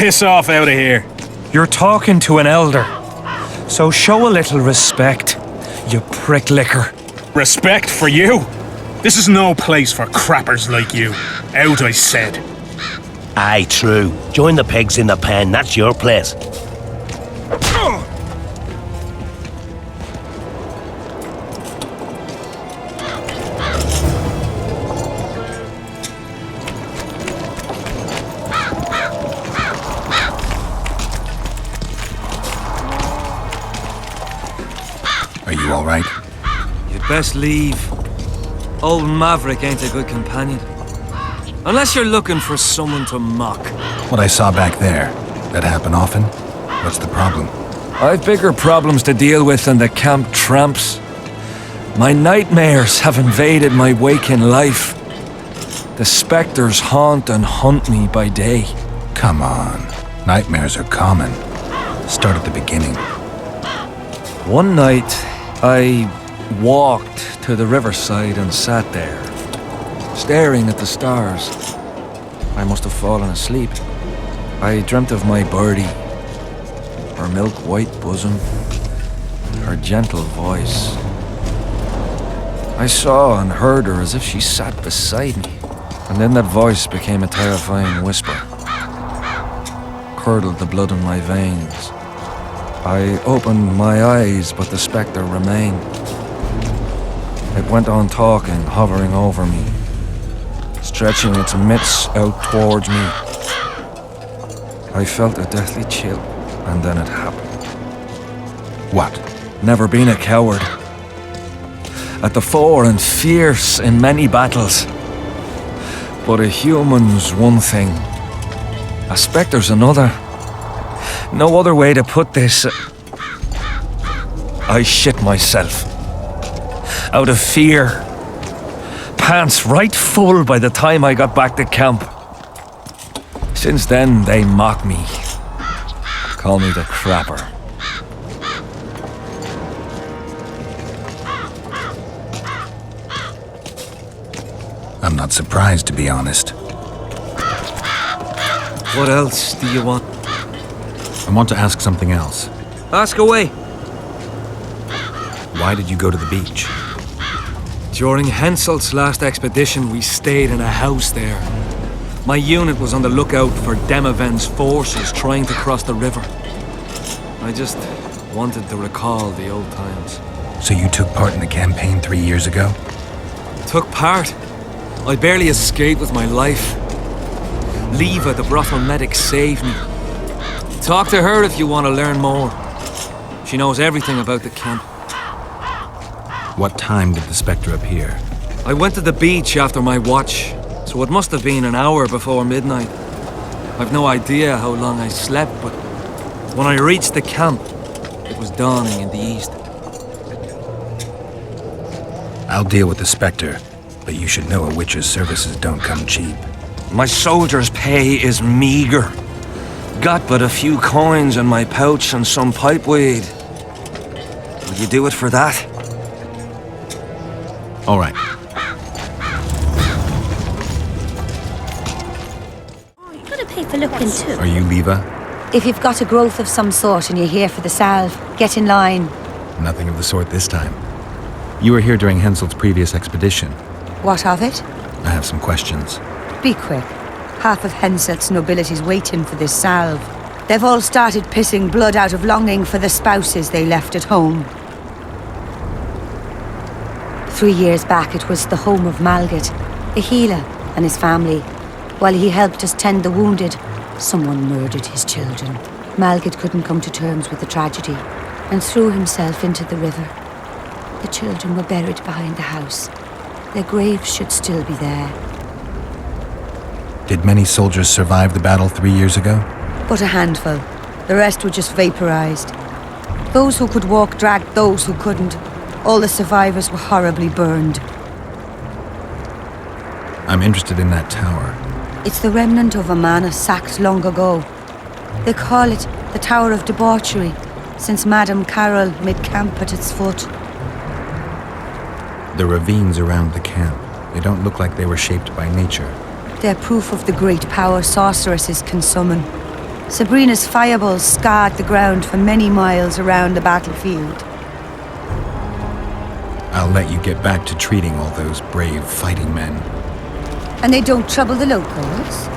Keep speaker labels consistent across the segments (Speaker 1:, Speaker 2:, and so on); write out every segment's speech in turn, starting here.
Speaker 1: Piss off out of here.
Speaker 2: You're talking to an elder, so show a little respect, you prick licker.
Speaker 1: Respect for you? This is no place for crappers like you. Out, I said.
Speaker 3: Aye, true. Join the pigs in the pen, that's your place.
Speaker 4: Are you all right?
Speaker 2: You'd best leave. Old Maverick ain't a good companion. Unless you're looking for someone to mock.
Speaker 4: What I saw back there, that happen often? What's the problem?
Speaker 2: I've bigger problems to deal with than the camp tramps. My nightmares have invaded my waking life. The specters haunt and hunt me by day.
Speaker 4: Come on. Nightmares are common. Start at the beginning.
Speaker 2: One night, I walked to the riverside and sat there, staring at the stars. I must have fallen asleep. I dreamt of my birdie, her milk-white bosom, her gentle voice. I saw and heard her as if she sat beside me, and then that voice became a terrifying whisper, curdled the blood in my veins. I opened my eyes, but the spectre remained. It went on talking, hovering over me, stretching its mitts out towards me. I felt a deathly chill, and then it happened.
Speaker 4: What?
Speaker 2: Never been a coward. At the fore and fierce in many battles. But a human's one thing, a spectre's another. No other way to put this. I shit myself. Out of fear. Pants right full by the time I got back to camp. Since then, they mock me. Call me the crapper.
Speaker 4: I'm not surprised, to be honest.
Speaker 2: What else do you want?
Speaker 4: I want to ask something else.
Speaker 2: Ask away.
Speaker 4: Why did you go to the beach?
Speaker 2: During Henselt's last expedition, we stayed in a house there. My unit was on the lookout for Demaven's forces trying to cross the river. I just wanted to recall the old times.
Speaker 4: So you took part in the campaign 3 years ago?
Speaker 2: Took part? I barely escaped with my life. Leva, the brothel medic, saved me. Talk to her if you want to learn more. She knows everything about the camp.
Speaker 4: What time did the spectre appear?
Speaker 2: I went to the beach after my watch, so it must have been an hour before midnight. I've no idea how long I slept, but when I reached the camp, it was dawning in the east.
Speaker 4: I'll deal with the spectre, but you should know a witch's services don't come cheap.
Speaker 2: My soldier's pay is meager. Got but a few coins in my pouch and some pipeweed. Will you do it for that?
Speaker 4: All right.
Speaker 5: You've got to pay for looking too.
Speaker 4: Are you Leva?
Speaker 5: If you've got a growth of some sort and you're here for the salve, get in line.
Speaker 4: Nothing of the sort this time. You were here during Henselt's previous expedition.
Speaker 5: What of it?
Speaker 4: I have some questions.
Speaker 5: Be quick. Half of Henselt's nobility's waiting for this salve. They've all started pissing blood out of longing for the spouses they left at home. 3 years back, it was the home of Malgat, a healer, and his family. While he helped us tend the wounded, someone murdered his children. Malgat couldn't come to terms with the tragedy and threw himself into the river. The children were buried behind the house. Their graves should still be there.
Speaker 4: Did many soldiers survive the battle 3 years ago?
Speaker 5: But a handful. The rest were just vaporized. Those who could walk dragged those who couldn't. All the survivors were horribly burned.
Speaker 4: I'm interested in that tower.
Speaker 5: It's the remnant of a manor sacked long ago. They call it the Tower of Debauchery, since Madame Carol made camp at its foot.
Speaker 4: The ravines around the camp, they don't look like they were shaped by nature.
Speaker 5: They're proof of the great power sorceresses can summon. Sabrina's fireballs scarred the ground for many miles around the battlefield.
Speaker 4: I'll let you get back to treating all those brave fighting men.
Speaker 5: And they don't trouble the locals?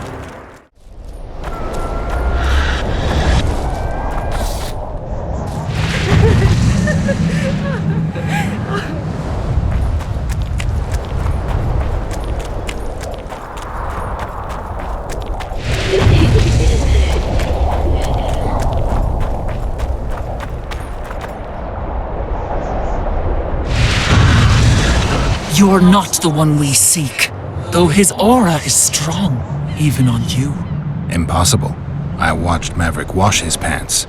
Speaker 6: You're not the one we seek, though his aura is strong, even on you.
Speaker 4: Impossible. I watched Maverick wash his pants.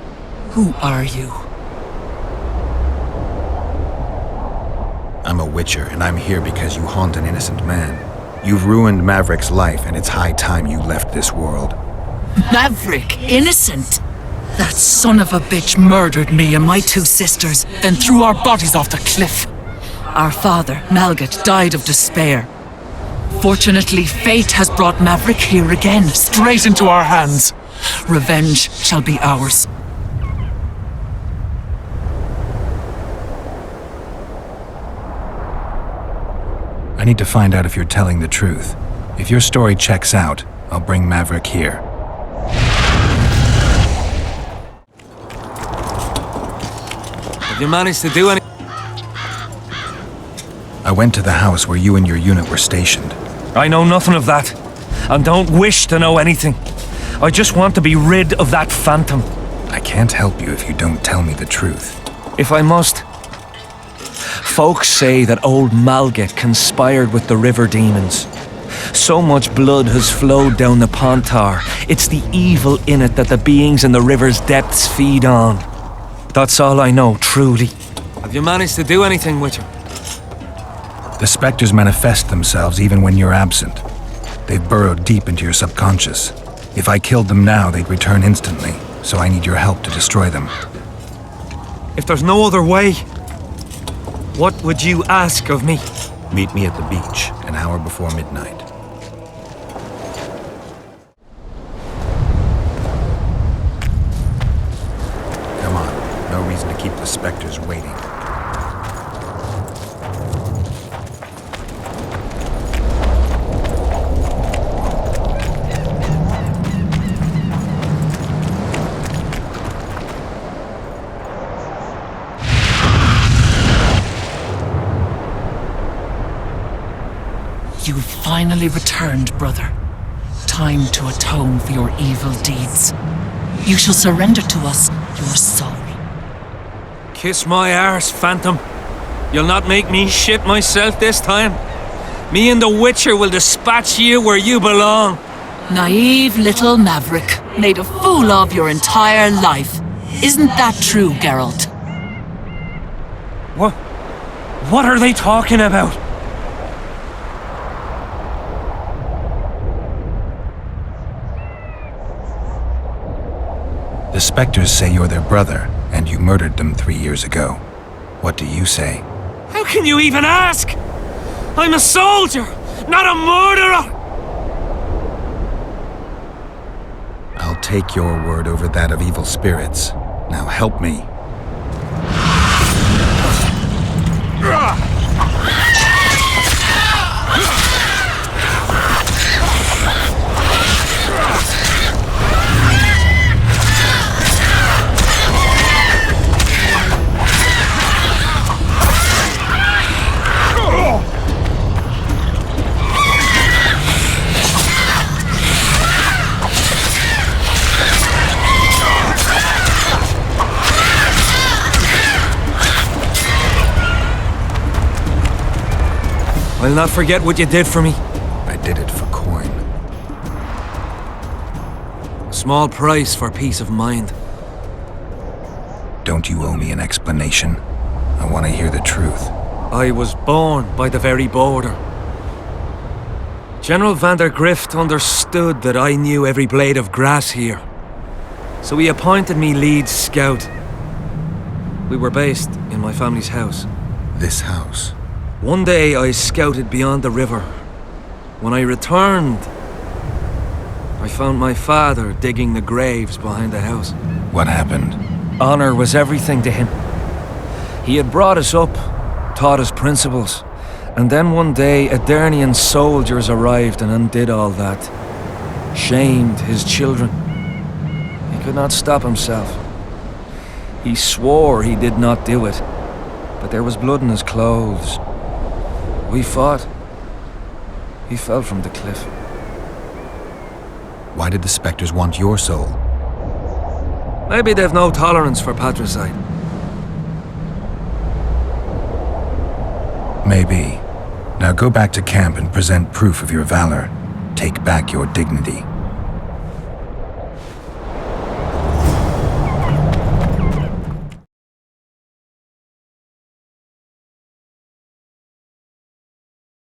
Speaker 6: Who are you?
Speaker 4: I'm a witcher, and I'm here because you haunt an innocent man. You've ruined Maverick's life, and it's high time you left this world.
Speaker 6: Maverick, innocent? That son of a bitch murdered me and my two sisters, then threw our bodies off the cliff. Our father, Malgat, died of despair. Fortunately, fate has brought Maverick here again, straight into our hands. Revenge shall be ours.
Speaker 4: I need to find out if you're telling the truth. If your story checks out, I'll bring Maverick here.
Speaker 2: Have you managed to do any?
Speaker 4: I went to the house where you and your unit were stationed.
Speaker 2: I know nothing of that, and don't wish to know anything. I just want to be rid of that phantom.
Speaker 4: I can't help you if you don't tell me the truth.
Speaker 2: If I must. Folks say that old Malgat conspired with the river demons. So much blood has flowed down the Pontar. It's the evil in it that the beings in the river's depths feed on. That's all I know, truly. Have you managed to do anything with her?
Speaker 4: The specters manifest themselves even when you're absent. They've burrowed deep into your subconscious. If I killed them now, they'd return instantly, so I need your help to destroy them.
Speaker 2: If there's no other way, what would you ask of me?
Speaker 4: Meet me at the beach, an hour before midnight. Come on, no reason to keep the specters waiting.
Speaker 6: You've finally returned, brother. Time to atone for your evil deeds. You shall surrender to us your soul.
Speaker 2: Kiss my arse, Phantom. You'll not make me shit myself this time. Me and the Witcher will dispatch you where you belong.
Speaker 6: Naive little Maverick, made a fool of your entire life. Isn't that true, Geralt?
Speaker 2: What are they talking about?
Speaker 4: The specters say you're their brother, and you murdered them 3 years ago. What do you say?
Speaker 2: How can you even ask? I'm a soldier, not a murderer!
Speaker 4: I'll take your word over that of evil spirits. Now help me.
Speaker 2: I'll not forget what you did for me.
Speaker 4: I did it for coin.
Speaker 2: A small price for peace of mind.
Speaker 4: Don't you owe me an explanation? I want to hear the truth.
Speaker 2: I was born by the very border. General van der Grift understood that I knew every blade of grass here. So he appointed me lead scout. We were based in my family's house.
Speaker 4: This house.
Speaker 2: One day I scouted beyond the river. When I returned, I found my father digging the graves behind the house.
Speaker 4: What happened?
Speaker 2: Honor was everything to him. He had brought us up, taught us principles, and then one day Adernian soldiers arrived and undid all that. Shamed his children. He could not stop himself. He swore he did not do it, but there was blood in his clothes. We fought. He fell from the cliff.
Speaker 4: Why did the specters want your soul?
Speaker 2: Maybe they've no tolerance for patricide.
Speaker 4: Maybe. Now go back to camp and present proof of your valor. Take back your dignity.